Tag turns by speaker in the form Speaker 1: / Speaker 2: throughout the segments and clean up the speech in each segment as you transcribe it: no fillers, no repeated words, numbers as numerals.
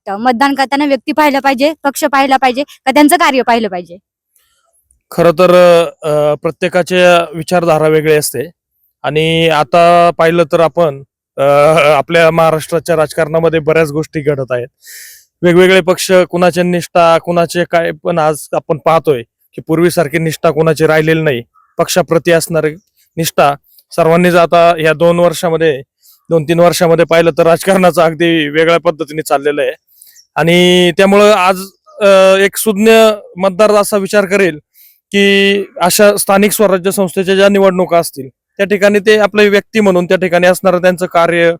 Speaker 1: वाटतं? मतदान करताना व्यक्ती पाहिलं पाहिजे, पक्ष पाहिला पाहिजे का त्यांचं कार्य पाहिलं पाहिजे?
Speaker 2: खरं तर प्रत्येकाच्या विचारधारा वेगळी असते आणि आता पाहिलं तर आपण आपल्या महाराष्ट्राच्या राजकारणामध्ये बऱ्याच गोष्टी घडत आहेत. वेगवेगळे पक्ष, कुणाचे निष्ठा, कुणाचे काय, पण आज आपण पाहतोय की पूर्वीसारखी निष्ठा कुणाची राहिलेली नाही. पक्षाप्रती असणारी निष्ठा सर्वांनीच आता या 2-3 वर्षामध्ये पाहिलं तर राजकारणाचं अगदी वेगळ्या पद्धतीने चाललेलं आहे. आणि त्यामुळं आज एक सुज्ञ मतदार असा विचार करेल की अशा स्थानिक स्वराज्य संस्थेच्या ज्या निवडणुका असतील त्या ठिकाणी ते आपले व्यक्ती म्हणून त्या ठिकाणी असणारं त्यांचं कार्य,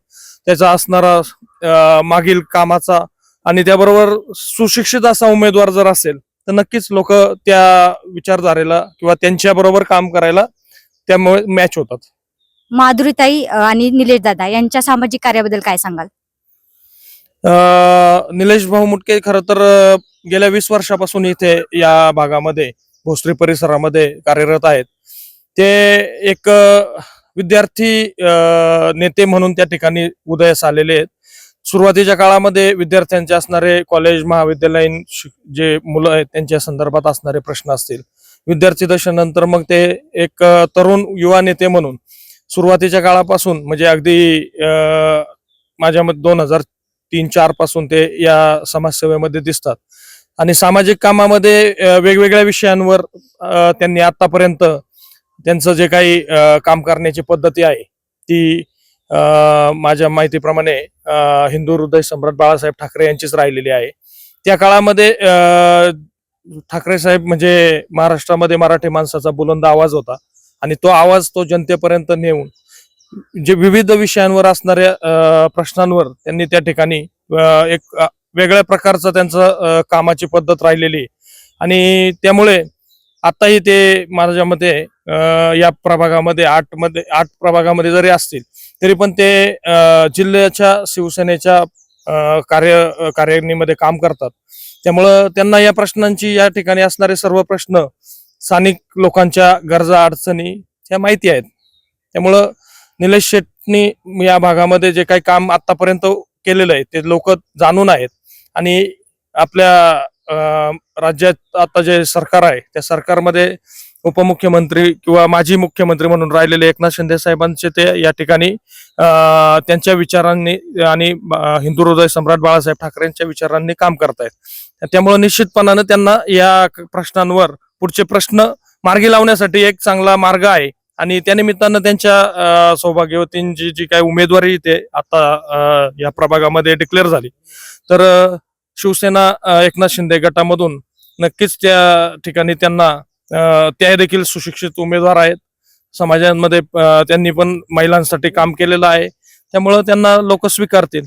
Speaker 2: त्याचा असणारा मागील कामाचा आणि त्याबरोबर सुशिक्षित असा उमेदवार जर असेल तर नक्कीच लोक त्या विचारधारेला किंवा त्यांच्या बरोबर काम करायला त्यामुळे मॅच होतात.
Speaker 1: माधुरीताई आणि निलेश दादा यांच्या सामाजिक कार्याबद्दल काय सांगाल?
Speaker 2: निलेश भाऊ मुटके खरं तर गेल्या 20 वर्षापासून इथे या भागामध्ये भोसरी परिसरामध्ये कार्यरत आहेत. ते एक विद्यार्थी नेते म्हणून त्या ठिकाणी उदयास आलेले आहेत. सुरुवातीच्या काळामध्ये विद्यार्थ्यांचे असणारे कॉलेज, महाविद्यालयीन जे मुलं आहेत त्यांच्या संदर्भात असणारे प्रश्न असतील, विद्यार्थी दशेनंतर मग ते एक तरुण युवा नेते म्हणून सुरुवातीच्या काळापासून म्हणजे अगदी माझ्या मते 2003-04 पासून ते या समाजसेवेमध्ये दिसतात आणि सामाजिक कामामध्ये वेगवेगळ्या विषयांवर त्यांनी आतापर्यंत त्यांचं जे काही काम करण्याची पद्धती आहे ती माझ्या माहितीप्रमाणे हिंदू हृदय सम्राट बाळासाहेब ठाकरे यांचीच राहिलेली आहे. त्या काळामध्ये ठाकरे साहेब म्हणजे महाराष्ट्रामध्ये मराठी माणसाचा बुलंद आवाज होता आणि तो आवाज तो जनतेपर्यंत नेऊन जे विविध विषयांवर असणाऱ्या प्रश्नांवर त्यांनी त्या ठिकाणी एक वेगळ्या प्रकारचं त्यांचं कामाची पद्धत राहिलेली आणि त्यामुळे आताही ते माझ्या मते या प्रभागामध्ये 8 प्रभागामध्ये जरी असतील तरी पण ते जिल्ह्याच्या शिवसेनेच्या कार्यकारिणीमध्ये काम करतात. त्यामुळं त्यांना या प्रश्नांची, या ठिकाणी असणारे सर्व प्रश्न, स्थानिक लोकांच्या गरजा अडचणी ह्या माहिती आहेत. त्यामुळं निलेश शेट्टी या भागामध्ये जे काही काम आतापर्यंत केलेलं आहे ते लोक जाणून आहेत आणि आपल्या राज्यात आता जे सरकार आहे त्या सरकारमध्ये उपमुख्यमंत्री किंवा माजी मुख्यमंत्री म्हणून राहिलेले एकनाथ शिंदे साहेबांचे ते या ठिकाणी त्यांच्या विचारांनी आणि हिंदू हृदय सम्राट बाळासाहेब ठाकरेंच्या विचारांनी काम करतायत. त्यामुळे निश्चितपणानं त्यांना या प्रश्नांवर पुढचे प्रश्न मार्गी लावण्यासाठी एक चांगला मार्ग आहे आणि त्यानिमित्तानं त्यांच्या सौभाग्यवतींची जी काही उमेदवारी ते आता या प्रभागामध्ये डिक्लेअर झाली तर शिवसेना एकनाथ शिंदे गटामधून नक्कीच त्या ठिकाणी त्यांना त्या देखील सुशिक्षित उमेदवार आहेत. समाजामध्ये त्यांनी पण महिलांसाठी काम केलेलं आहे त्यामुळं त्यांना लोक स्वीकारतील.